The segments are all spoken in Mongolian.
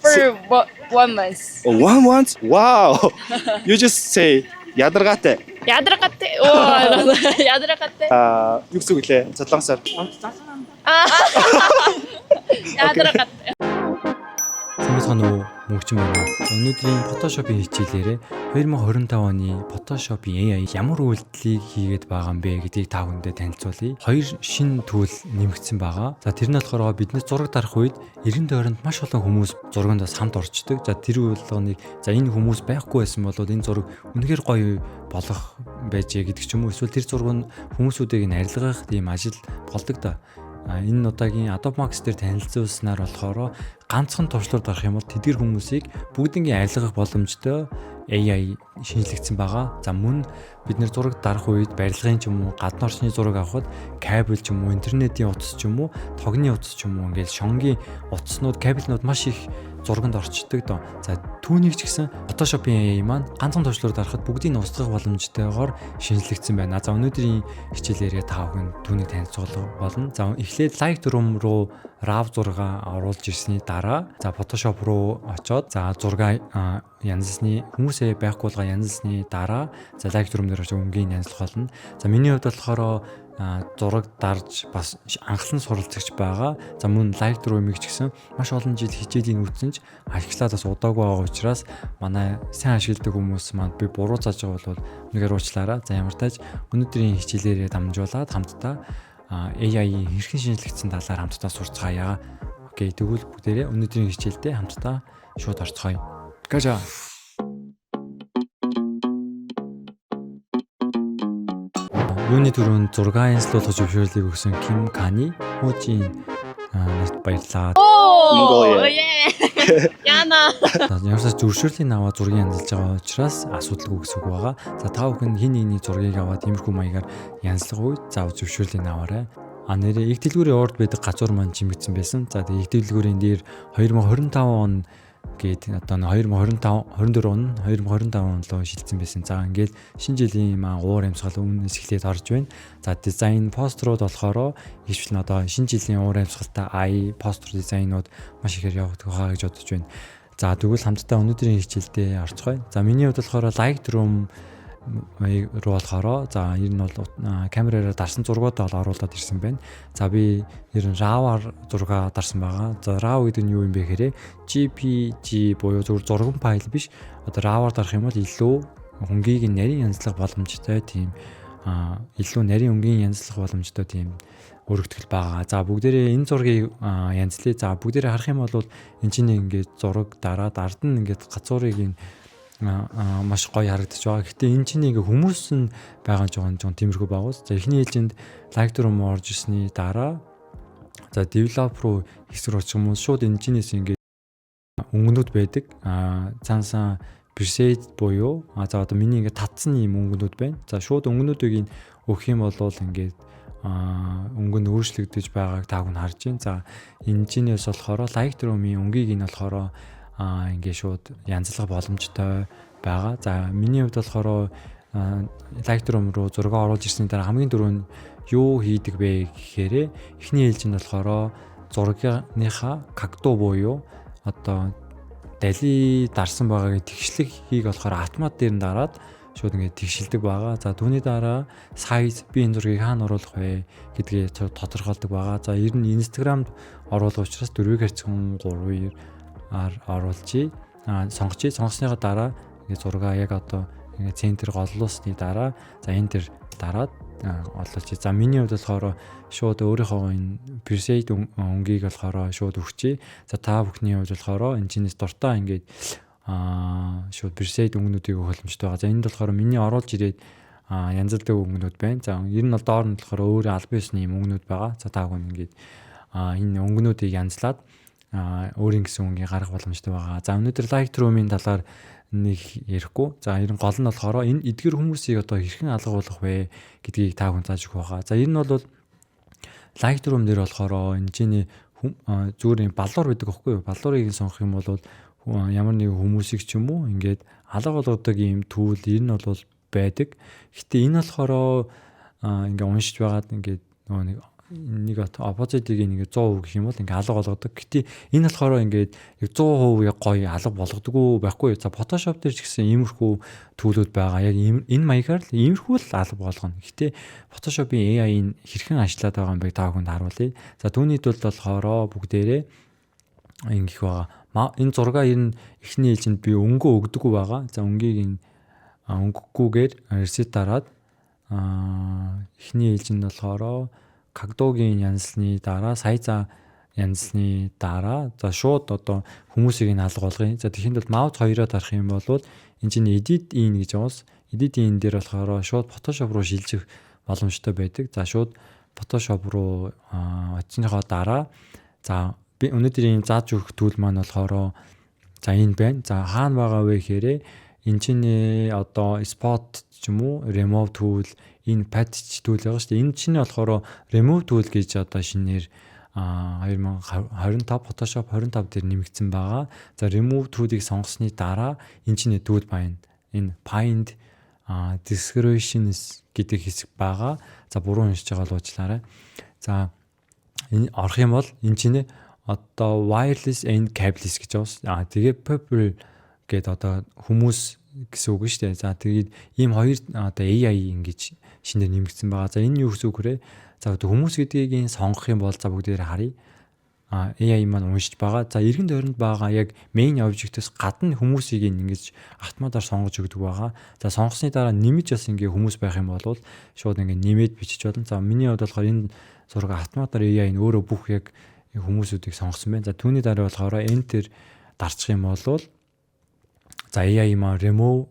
For 1 month. Oh, 1 month? Wow. You just say ядаргаатай. Ядрагаттай. Оо, ядрагаттай. Юу гэсэн үг лээ? Солонгосоор. Ядрагаттай. Сайн уу мөнгөчин байна. Өнөөдрийн Photoshop-ийн хичээлээрээ 2025 оны Photoshop-ийн AI ямар үйлдэлийг хийгээд байгаа юм бэ гэдгийг та бүхэндээ танилцуулъя. Хоёр шинэ түүл нэмэгдсэн байгаа. За тэр нь болохоор биднес зураг дарах үед эргэн тойронд маш олон хүмүүс зурганд бас хамт орчдөг. За тэр болгоныг энэ хүмүүс байхгүй байсан бол энэ зураг үнэхээр гоё болох байжээ гэдэг ч юм уу. Эсвэл тэр зураг нь хүмүүсүүдийг арилгах тийм ажил болдог да. Энэ удаагийн Adobe Max дээр танилцуулснаар болохоор ганцхан туршлууд гарах юм бол тэдгэр хүмүүсийг бүгднийг арилгах боломжтой AI шинжлэгдсэн байгаа. За мөн бид нэр зураг дарах үед барилгын ч юм уу, гадны орчны зураг авахд кабель ч юм уу, интернетийн утас ч юм уу, тогны утас ч юм уу ингээд шонгийн утаснууд, кабелнууд маш их зурганд орчдөг доо. За түүнийг ч гэсэн Photoshop-ийн AI маань ганцхан туршлууд дарахад бүгдийг нь устгах боломжтойгоор шинжлэгдсэн байна. За өнөөдрийн хичээлээрээ та бүхэн түүнийг танилцуулах болно. За эхлээд Lightroom руу RAW зураг оруулж ирсний дараа за Photoshop руу очоод за зураг янзлсны хүмүүсээ байхгүй болгоо янзлсны дараа за Lightroom дээр очиж өнгийн янзлах болно. За миний хувьд болохоор зураг дарж бас анхлан суралцагч байгаа. За мөн Lightroom-ыг ч гэсэн маш олон жил хичээлийн үүсэнч ашиглаад бас удаагүй байгаа учраас манай сайн ашигладаг хүмүүс маань би буруу зааж байгаа бол үнэхээр уучлаарай. За ямар тааж өнөөдрийн хичээлээрээ дамжуулаад хамтдаа AI-ийн хэрхэн шинжлэгдсэн талаар хамтдаа сурцгаая. Окей, тэгвэл бүгдээрээ өнөөдрийн хичээлдээ хамтдаа шууд орцгоё. Гажа. Юуны төрөнд 6 слот зөвшөөрлийг өгсөн Ким Кани хуучин нарт баярлалаа. Оо, яна. Ямарсаа зөвшөөрлийн аваад зургийг янзлж байгаа учраас асуудалгүй гэсэн үг байгаа. За та бүхэн хин нэгний зургийг аваад иймэрхүү маягаар янзлах үед за зөвшөөрлийн аваарай. Нэрээ их дэлгүүрийн урд байдаг газар маань чимэгдсэн байсан. За тэгээ их дэлгүүрийн дээр 2025 он гээд одоо 2024 он 2025 он руу шилжсэн байсан. За ингээд шинэ жилийн уур амьсгал өмнөөс эхлээд орж байна. За дизайн пострууд болохоор ихвчлэн одоо шинэ жилийн уур амьсгалтай AI постэр дизайнууд маш ихээр явагдах хаа гэж бодож байна. За тэгвэл хамтдаа өнөөдрийн хичээлдээ орцгоё. За миний хувьд болохоор Lightroom руу болохоор за ер нь бол камераараа дарсан зургуудаа оруулаад ирсэн байна. За би ер нь RAW-аар зураг дарсан байгаа. За RAW гэдэг нь юу юм бэ гэхээр JPG буюу зурган файл биш. Одоо RAW-аар дарах юм бол илүү хөнгийг нарийн янзлах боломжтой тийм илүү нарийн өнгийн янзлах боломжтой тийм өргөтгөл байгаа. За бүгдээрээ энэ зургийг янзлая. За бүгдээрээ харах юм бол энэ чинь ингээд зураг дараад ард нь ингээд гацуурыг маш гоё харагдаж байгаа. Гэхдээ энэ чинь ингээ хүмүүс нь байгаа жоо тиймэрхүү байгуус. За эхний ээлжинд Lightroom орж ирсний дараа за develop руу хэсэг очих юм уу шууд энэ чинээс ингээ өнгөнүүд байдаг. Цаанасаа preset буюу за одоо миний ингээ татсан юм өнгөнүүд байна. За шууд өнгөнүүдийг өгөх юм бол ингээд өнгө нь өөрчлөгдөж байгааг та бүхэн харж байна. За энэ чинээс болохоор Lightroom-ийн өнгийг нь болохоор ингээ шууд янзлах боломжтой байгаа. За миний хувьд болохоор Lightroom руу зураг оруулж ирсний дараа хамгийн түрүүнд юу хийдэг бэ гэхээр эхний ээлжинд болохоор зургийнхаа както буюу одоо дали дарсан байгаагийн тэгшлэгийг болохоор автомат дээр нь дараад шууд ингээ тэгшилдэг байгаа. За түүний дараа size би энэ зургийг хаана оруулах вэ гэдгээ тодорхойлдог байгаа. За ер нь Instagram-д оруулах учраас 4:3 оруулчих. Сонгочих. Сонгосныхаа дараа ингээ зургаа яг одоо ингээ центр голлуусны дараа за энэ төр дараад олуулчих. За миний хувьд болохоор шууд өөрийнхөө энэ preset өнгийг болохоор шууд өгчээ. За та бүхний хувьд болохоор энэ чинээс дуртай ингээд шууд preset өнгөнүүдийг өгөх боломжтой байгаа. За энд болохоор миний оруулж ирээд янзлдаг өнгөнүүд байна. За ер нь бол доор нь болохоор өөр албан ёсны юм өнгөнүүд байгаа. За та бүхэн ингээд энэ өнгөнүүдийг янзлаад өөрийн гэсэн үнгийг гаргах боломжтой байгаа. За өнөөдөр Lightroom-ийн талаар нэг ярихгүй. За ер нь гол нь болохоор энэ эдгэр хүмүүсийг одоо хэрхэн алгуулах вэ гэдгийг та хүн зааж өгөх байгаа. За энэ нь бол Lightroom дээр болохоор энэ чиний зүгээр баллуур байдаг аахгүй юу? Баллуурыг сонгох юм бол ямар нэг хүмүүсийг ч юм уу ингээд алга болгодог ийм түүл ер нь бол байдаг. Гэхдээ энэ болохоор ингээд уншиж байгаад ингээд нөгөө нэг нэг оппозитыг нэг 100% гэх юм бол ингээ алга болгодог. Гэтэ энэ болохоор ингээд 100% яг гоё алга болгодоггүй байхгүй. За Photoshop дээр ч гэсэн иймэрхүү төлөвлөд байгаа. Яг энэ маягаар л иймэрхүү л алга болгоно. Гэтэ Photoshop-ийн AI-ийн хэрхэн ажиллаад байгаа юм бэ та бүхэнд харуулъя. За түүний тулд болохоор бүгдээрээ ингэх байгаа. Энэ зураг ер нь эхний ээлжинд би өнгө өгдөггүй байгаа. За өнгийг өнгөггүйгээр reset дараад эхний ээлжинд болохоор Кагдогийн янзлны дараа Сайза янзлны дараа за шууд одоо хүмүүсийг нь алга болгоё. За тэгэхэд бол mouse 2-оо дарах юм бол энэ чинь edit in гэж байгаас edit in дээр болохоор шууд Photoshop руу шилжих боломжтой байдаг. За шууд Photoshop руу очсныхоо дараа за би өнөөдөр энэ зааж өгөх түүл маань болохоор за энэ байна. За хаана байгаа вэ гэхээр энэ чинь одоо spot ч юм уу remove tool энэ patch tool байгаа шүү дээ. Энэ чинь болохоор remove tool гэж одоо шинээр 2025 Photoshop 25 дээр нэмэгдсэн байгаа. За remove tool-ыг сонгосны дараа энэ чинь tool байна. Энэ find descriptions гэдэг хэсэг байгаа. За буруу уншиж байгаа л уучлаарай. За энэ орох юм бол энэ чинь одоо wireless and cableless гэж байна. Тэгээ people гэдэг одоо хүмүүс гэсэн үг шүү дээ. За тэгээд ийм хоёр одоо AI ингэж шинээр нэмэгдсэн байгаа. За энэ юу гэсэн үг вэ? За хүмүүс гэдгийг сонгох юм бол за бүгдээр харъя. AI маань уншиж байгаа. За эргэн тойронд байгаа яг main object-ээс гадна хүмүүсийг ингэж автоматар сонгож өгдөг байгаа. За сонгосны дараа нэмж бас ингээ хүмүүс байх юм бол шууд ингээ нэмээд бичиж болно. За миний хувьд болохоор энэ зураг автоматар AI нь өөрөө бүх яг хүмүүсүүдийг сонгосон байна. За түүний дараа болохоор enter дарчих юм бол за AI маань remove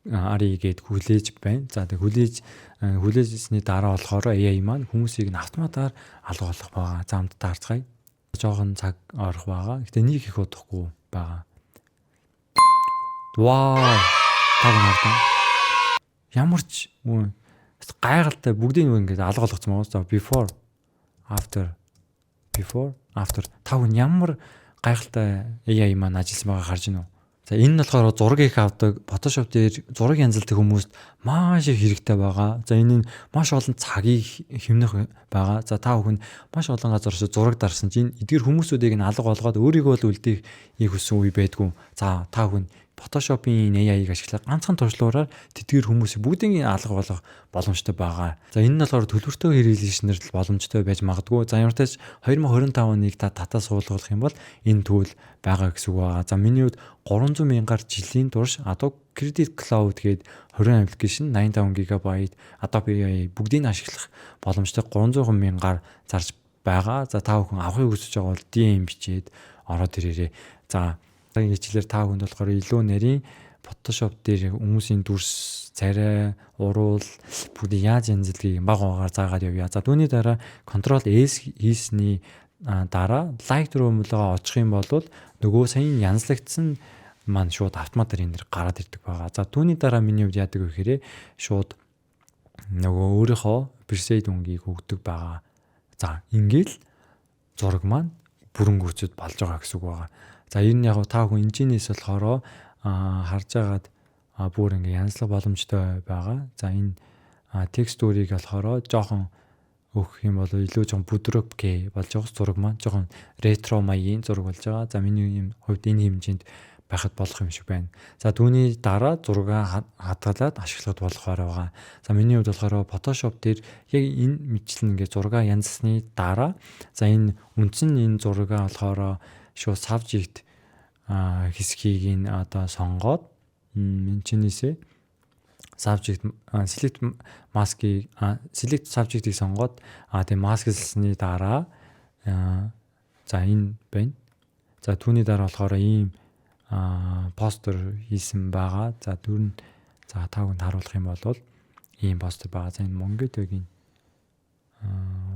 RE гээд хүлээж байна. За тэг хүлээжсэний дараа болохоор AI маань хүмүүсийг нь автоматар алга болох байгаа. За хамт таарцгаая. Жохон цаг орох байгаа. Гэтэ нэг их удахгүй байгаа. Вау! Таг нартаа. Ямар ч гайхалтай бүгдийг нэг ингэж алга болгоцсон байгаа. За before after тав ямар гайхалтай AI маань ажилласан байгаа харж байна уу? За энэ нь болохоор зураг их авдаг Photoshop дээр зураг янзалдаг хүмүүст маш их хэрэгтэй байгаа. За энэ нь маш олон цагийг хэмнэх байгаа. За та бүхэн маш олон газар зураг дарсан чинь эдгээр хүмүүсүүдийг нь алга болгоод өөрийгөө л үлдээх хүссэн үе байдгүй. За та бүхэн Photoshop-ийн AI-г ашиглаад ганцхан туршлагаараар тэдгээр хүмүүсийг бүгдийг алга болгох боломжтой байгаа. За энэ нь болохоор төлбөртэй хэрэглэгчнэр л боломжтой байж магадгүй. За ямар ч тач 2025 оныг та татаа суулгах юм бол энэ түүл байгаа гэсэн үг байгаа. За миний хувьд 300 мянгаар жилийн турш Adobe Creative Cloud гээд 20 аппликейшн 85 GB Adobe AI бүгдийг ашиглах боломжтой 300 мянгаар зарж байгаа. За та бүхэн авахыг хүсэж байгаа бол DM бичээд ороод ирээрэй. За энэ хичээлээр та бүхэнд болохоор илүү нарийн Photoshop дээр хүмүүсийн дүрс, царай, уруул бүгд яаж янзлгийг бага багаар заагаад явъя. За түүний дараа Ctrl S хийсний дараа Lightroom руу очих юм бол нөгөө саяны янзлагдсан маань шууд автоматар энэ дэр гараад ирдэг байгаа. За түүний дараа миний хувьд яадаг вэ гэхээр шууд нөгөө өөрийнхөө preset үнгийг өгдөг байгаа. За ингээл зураг маань бүрэн гүйцэд болж байгаа гэсэн үг байгаа. За энэ яг та хүн инженеэс болохоор харж агаад бүр ингээ янзлах боломжтой байгаа. За энэ текстурыг болохоор жоохон өгөх юм бол илүү жоохон бүдрөг болж байгаа зураг маань жоохон ретро маягийн зураг болж байгаа. За миний хувьд энэ хэмжээнд байхад болох юм шиг байна. За түүний дараа зураг хадгалаад ашиглахад болохоор байгаа. За миний хувьд болохоор Photoshop дээр яг энэ мэтлэн ингээ зураг янзсны дараа за энэ үндсэн энэ зураг болохоор шууд subject хэсгийг нь одоо сонгоод чинээсээ subject select mask-ийг select subject-ийг сонгоод тэгээ mask-лсны дараа за энэ байна. За түүний дараа болохоор ийм постэр хийсэн байгаа. За дөрөв за таагүй харуулах юм бол ийм постэр байгаа. За энэ Mongo-гийн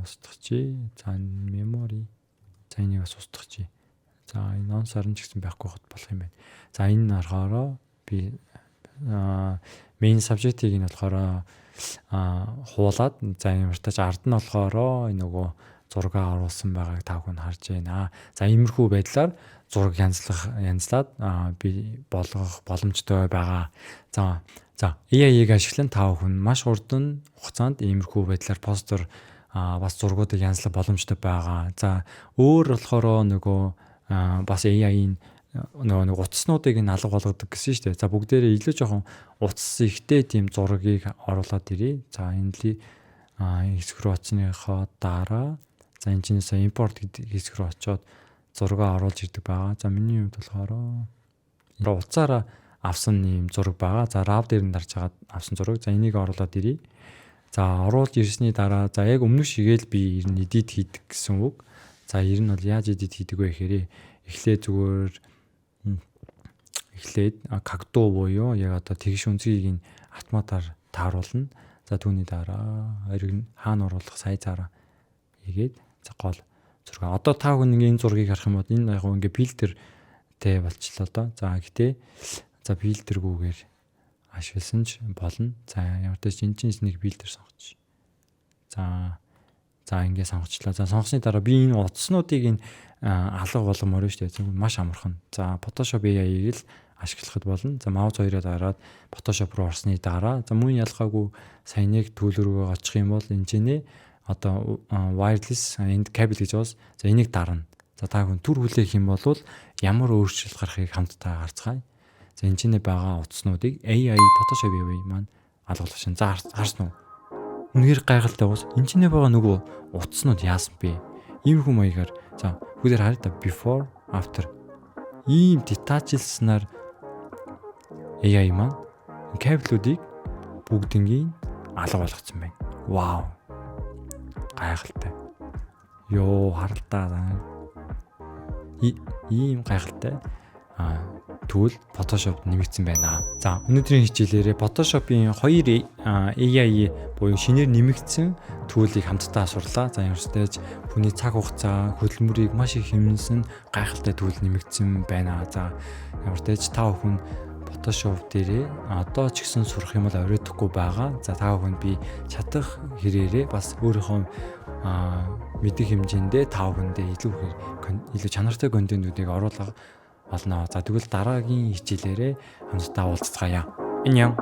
устгачи. За memory. За энийг бас устгачи. За энэ он сарн ч гэсэн байхгүй хот болох юм байна. За энэ нарахаараа би main subject-ийг нь болохоор хуулаад за ямар тач ард нь болохоор нөгөө зураг оруулсан байгааг та бүхэн харж байна. За иймэрхүү байдлаар зураг янзлаад би болгох боломжтой байгаа. За AI-г ашиглан та бүхэн маш хурдан хугацаанд иймэрхүү байдлаар постэр бас зургуудыг янзлах боломжтой байгаа. За өөр болохоор нөгөө бас AI-ийн нөгөө утаснуудыг нь алга болгодог гэсэн шүү дээ. За бүгдээрээ илүү жоохон утас ихтэй тийм зургийг оруулаад ирье. За энэ хэсэг рүү оцсныхоо дараа за энэ чинь импорт гэдэг хэсэг рүү очиод зургаа оруулж ирдэг байгаа. За миний хувьд болохоор утсаараа авсан юм зураг байгаа. За RAW дээр нь дарж хагаад авсан зураг. За энийг оруулаад ирье. За оруулж ирсний дараа за яг өмнөх шигээл би ер нь edit хийдэг гэсэн үг. За ер нь бол яаж edit хийдэг вэ гэхээр эхлээд кагду буюу яг одоо тэгш үнцгийг нь автоматар тааруулна. За түүний дараа хоёрыг нь хаана оруулах сайзаараа хийгээд за гол зураг. Одоо та хүн энэ зургийг харах юм бол энэ яг ингээ фильтртэй болчихлоо доо. За гэтээ за фильтргүүгээр ашигласан ч болно. За ямар ч чинь нэг фильтр сонгоч. За ингээ сонгочлаа. За сонгосны дараа би энэ утаснуудыг алга болгомоор шүү дээ. Маш амархан. За Photoshop AI-ийг л ашиглахад болно. За маус хоёроо дараад Photoshop руу орсны дараа за мөн ялгаагүй саяныг түүл рүү очих юм бол энэ одоо wireless end cable гэж бас за энийг дарна. За та хүн түр хүлээх юм бол ямар өөрчлөлт гарахыг хамтдаа харцгаая. За энэ байгаа утаснуудыг AI Photoshop AI маань алгуулах шин. За харсан уу? Үнэхээр гайхалтай уус. Энэ байгаа нөгөө утаснууд яасан бэ? Иймэрхүү маягаар за бүгдээр харъя да before after ийм детачлснаар AI маань кабелүүдийг бүгднийг алга болгоцсон байна. Вау. Гайхалтай. Йоо харалтаа. Ийм гайхалтай түүл Photoshop нэмэгдсэн байна. За өнөөдрийн хичээлээрээ Photoshop-ийн 2 AI буюу шинээр нэмэгдсэн түүлийг хамтдаа сурлаа. За ямарчдаач хүний цаг хугацаа хөдөлмөрийг маш их хэмнэсэн гайхалтай түүл нэмэгдсэн байна. За ямарчдаач та бүхэн Photoshop дээрээ одоо ч гэсэн сурах юм бол оройтхгүй байгаа. За та бүхэнд би чадах хэрээрээ бас өөрийнхөө мэдих хэмжээндээ та бүхэндээ илүү чанартай контентуудыг оруулах болно. За тэгвэл дараагийн хичээлээрээ хамтдаа уулзцгаая. Иньян.